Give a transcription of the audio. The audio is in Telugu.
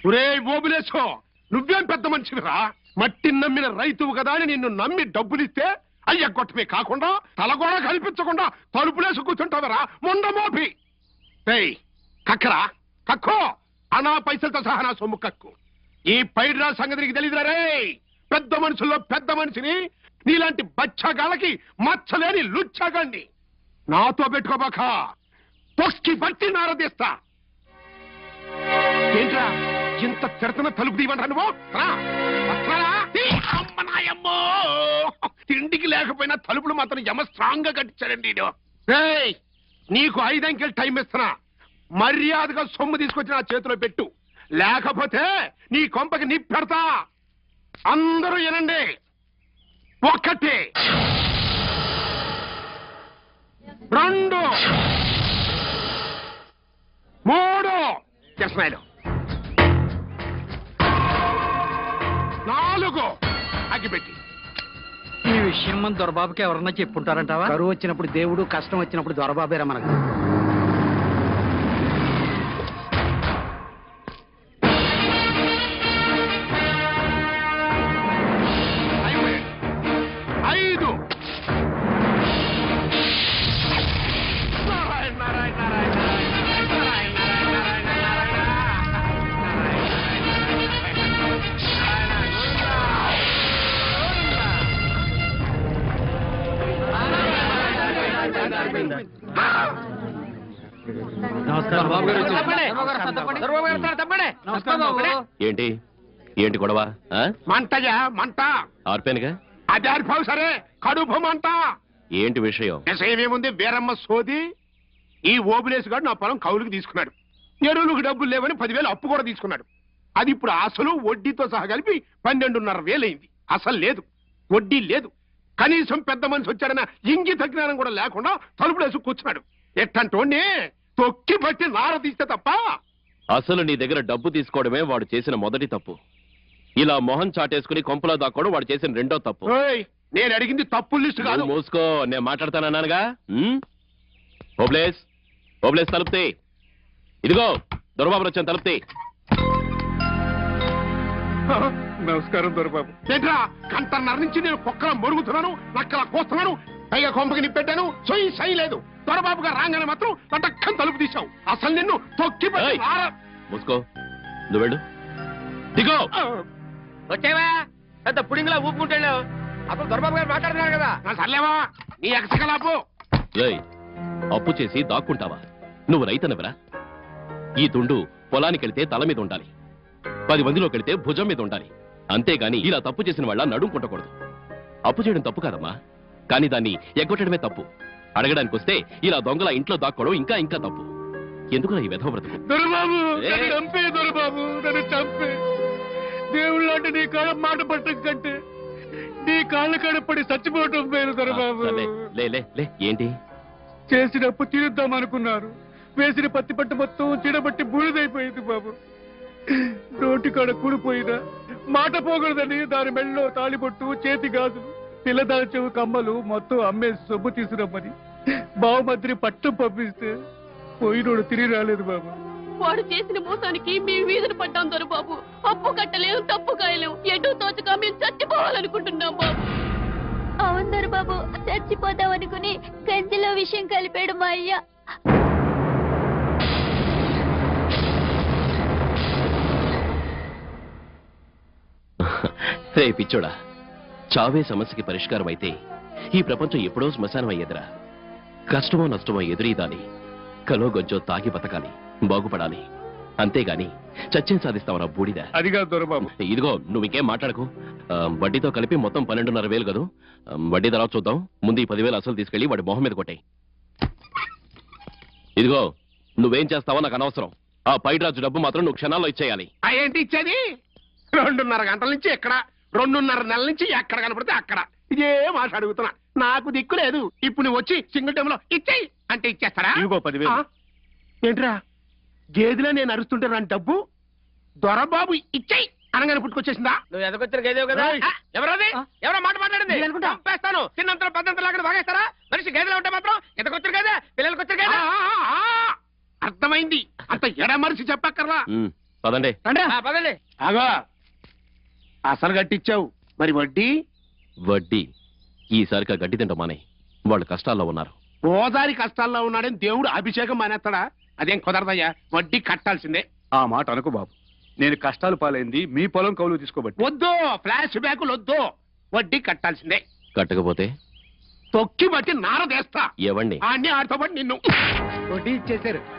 ఒరే ఓబులేసో, నువ్వేం పెద్ద మనిషివిరా? మట్టి నమ్మిన రైతువు కదా అని నిన్ను నమ్మి డబ్బులిస్తే అయ్యగొట్టమే కాకుండా తల కూడా కల్పించకుండా తలుపులేసి కూర్చుంటావరా మొండమోపి. ఏయ్ కక్కరా, కక్కో, అనా పైసలతో సహా నా సొమ్ము కక్కు. ఈ పైడ్రా సంగతి నీకు తెలియదురా రే. పెద్ద మనుషుల్లో పెద్ద మనిషిని, నీలాంటి బచ్చగాళ్ళకి మచ్చలేని లుచ్చగండి. నాతో పెట్టుకోబాక, తొక్కి బట్టి నారదీస్తా. ఏంట్రా ఇంత తిడతన తలుపు తీయమంటా నువ్వు? అమ్మనాయమ్మో, తిండికి లేకపోయినా తలుపులు మాత్రం యమ స్ట్రాంగ్ గా కట్టించాడండి. నీకు 5 అంకెలు టైం ఇస్తున్నా, మర్యాదగా సొమ్ము తీసుకొచ్చి నా చేతిలో పెట్టు, లేకపోతే నీ కొంపకి నిప్పెడతా. అందరూ వినండి. 1 2 3 కృష్ణాయుడు 4 అగ్గిపెట్టి. ఈ విషయం మన దొరబాబుకి ఎవరన్నా చెప్పుంటారంటావా? కరువు వచ్చినప్పుడు దేవుడు, కష్టం వచ్చినప్పుడు దొరబాబేరా మనకు. ఏంటి ఏంటి గొడవ? మంటయా మంట. ఆర్పేనుగా. అది ఆరిపోవు సరే, కడుపు మంట. ఏంటి విషయం? విషయం ఏముంది, వీరమ్మ సోది. ఈ ఓబులేసు గారు నా పొలం కౌలుకి తీసుకున్నాడు. ఎరువులకు డబ్బులు లేవని 10,000 అప్పు కూడా తీసుకున్నాడు. అది ఇప్పుడు అసలు వడ్డీతో సహా కలిపి 12,500 అయింది. అసలు లేదు, వడ్డీ లేదు. కనీసం పెద్ద మనిషి వచ్చాడన్న ఇంగిత జ్ఞానం కూడా లేకుండా తలుపులేసి కూర్చున్నాడు. ఎట్టంటోనే తొక్కి బట్టి నార తీస్తే తప్ప. అసలు నీ దగ్గర డబ్బు తీసుకోవడమే వాడు చేసిన మొదటి తప్పు. ఇలా మొహం చాటేసుకుని కొంపలో దాక్కోవడం వాడు చేసిన రెండో తప్పు. నేను అడిగింది తప్పు లిస్టు కాదు. మోసుకో, నేను మాట్లాడతానన్నానుగా. ఓబ్లేస్ ఓబ్లేస్ తలుపుతే. ఇదిగో దొరబాబు వచ్చాను, తలుపుతే. నమస్కారం దొరబాబు. ఏంట్రా కంటన్నర నుంచి నేను కుక్కల మొరుగుతున్నాను, నక్కల కోస్తున్నాను, పైగా కొంపకి నిప్పెట్టాను, సొయ్యి సై లేదు. దొరబాబు గారు రాగానే మాత్రం పటక్కని తలుపు తీశావు. అసలు నిన్ను తొక్కి మూసుకో, నువ్వు వెళ్ళు. దిగో. వచ్చావా? పెద్ద పుడింగ్లా ఊపుకుంటాడు. అప్పుడు దొరబాబు గారు మాట్లాడుతున్నారు కదా. సర్లేవా నీ ఎగసగలాపు. అప్పు చేసి దాక్కుంటావా? నువ్వు రైతనవరా? ఈ తుండు పొలానికి వెళితే తల మీద ఉండాలి, 10 మందిలోకి వెళితే భుజం మీద ఉండాలి. అంతేగాని ఇలా తప్పు చేసిన వాళ్ళ నడుముకుంటకూడదు. అప్పు చేయడం తప్పు కాదమ్మా, కానీ దాన్ని ఎగ్గొట్టడమే తప్పు. అడగడానికి వస్తే ఇలా దొంగల ఇంట్లో దాక్కోవడం ఇంకా ఇంకా తప్పు. ఎందుకు ఈ వెధవ బ్రతుకు? దొరబాబు చంపే, దొరబాబు నన్ను చంపే. దేవుళ్ళు అంటే నీ కాళ్ళ మాట పట్టం కంటే నీ కాళ్ళ కడపడి చచ్చిపోవటం పేరు. దొరబాబు ఏంటి చేసినప్పు తీరుద్దాం అనుకున్నారు. వేసిన పత్తి పట్టు మొత్తం చిడబట్టి బూడిదైపోయింది బాబు. నోటి కాడ కూడిపోయినా మాట పోకూడదని దాని మెళ్ళలో తాళిబొట్టు, చేతి గాజులు, పిల్లదాని చెవు కమ్మలు మొత్తం అమ్మేసి సొమ్ము తీసుకురమ్మని బావమంత్రి పట్టం పంపిస్తే పోయినోడు తిరిగి రాలేదు బాబు. వాడు చేసిన మోసానికి మేము వీధులు పడ్డాం దొరబాబు. అప్పు కట్టలేవు, తప్పు కాయలేవు, ఎటు తోచక మేము చచ్చిపోవాలనుకుంటున్నాం బాబు. అవును దొరబాబు, చచ్చిపోతాం అనుకుని గంజిలో విషయం కలిపాడు మా అయ్య. రే పిచ్చోడా, చావే సమస్యకి పరిష్కారం అయితే ఈ ప్రపంచం ఎప్పుడో శ్మశానం అయ్యేదిరా. కష్టమో నష్టమో ఎదురీదాలి, కలో గొజ్జో తాగి బతకాలి, బాగుపడాలి. అంతేగాని చచ్చేం సాధిస్తావరా బూడిద. అదిగా దొరబాబు. ఇదిగో నువ్వు ఇంకేం మాట్లాడకు. వడ్డీతో కలిపి మొత్తం 12,500 కదా. వడ్డీ తర్వాత చూద్దాం. ముందు ఈ 10,000 అసలు తీసుకెళ్లి వాడి మొహం మీద కొట్టాయి. ఇదిగో నువ్వేం చేస్తావో నాకు అనవసరం. ఆ పైడ్రాజు డబ్బు మాత్రం నువ్వు క్షణాల్లో ఇచ్చేయాలి. ఏంటి ఇచ్చేది? 2.5 గంటల నుంచి ఎక్కడ, 2.5 నెలల నుంచి ఎక్కడ కనపడితే అక్కడ ఇదే మాట అడుగుతున్నా. నాకు దిక్కు లేదు. ఇప్పుడు నువ్వు వచ్చి సింగిల్ టైంలో ఇచ్చేయి అంటే ఇచ్చేస్తారా? ఇదిగో 10,000. ఏంట్రా గేదెలో నేను అరుస్తుంటే రాని డబ్బు దొరబాబు ఇచ్చేయి అనగానే పుట్టుకొచ్చేసిందా? నువ్వు ఎదకొచ్చిన గేదేవు కదా. ఎవరది? ఎవరో మాట మాట్లాడింది. చంపేస్తాను. చిన్నంతలో పెద్దంతలో అక్కడ బాగేస్తారా? మనిషి గేదెలో ఉంటే మాత్రం ఎదకొచ్చిన గేదే, పిల్లలకి వచ్చిన గేదే. అర్థమైంది. అంత ఎడ మనిషి చెప్పక్కర్లా. పదండి. పదండి. ఆగో అసలు కట్టించావు మరి వడ్డీ వడ్డీ ఈసారిగా గడ్డి తింటాం మానే. వాళ్ళు కష్టాల్లో ఉన్నారు. ఓదారి కష్టాల్లో ఉన్నాడని దేవుడు అభిషేకం మానేస్తాడా? అదేం కుదరదయ్యా, వడ్డీ కట్టాల్సిందే. ఆ మాట అనుకో బాబు. నేను కష్టాలు పాలైంది మీ పొలం కౌలు తీసుకోబట్టి. వద్దు, ఫ్లాష్ బ్యాకులు వద్దు, వడ్డీ కట్టాల్సిందే. కట్టకపోతే తొక్కి బట్టి నారదేస్తా. ఎవండి? ఆడిని ఆడితో పాటు నిన్ను వడ్డీ ఇచ్చేసారు.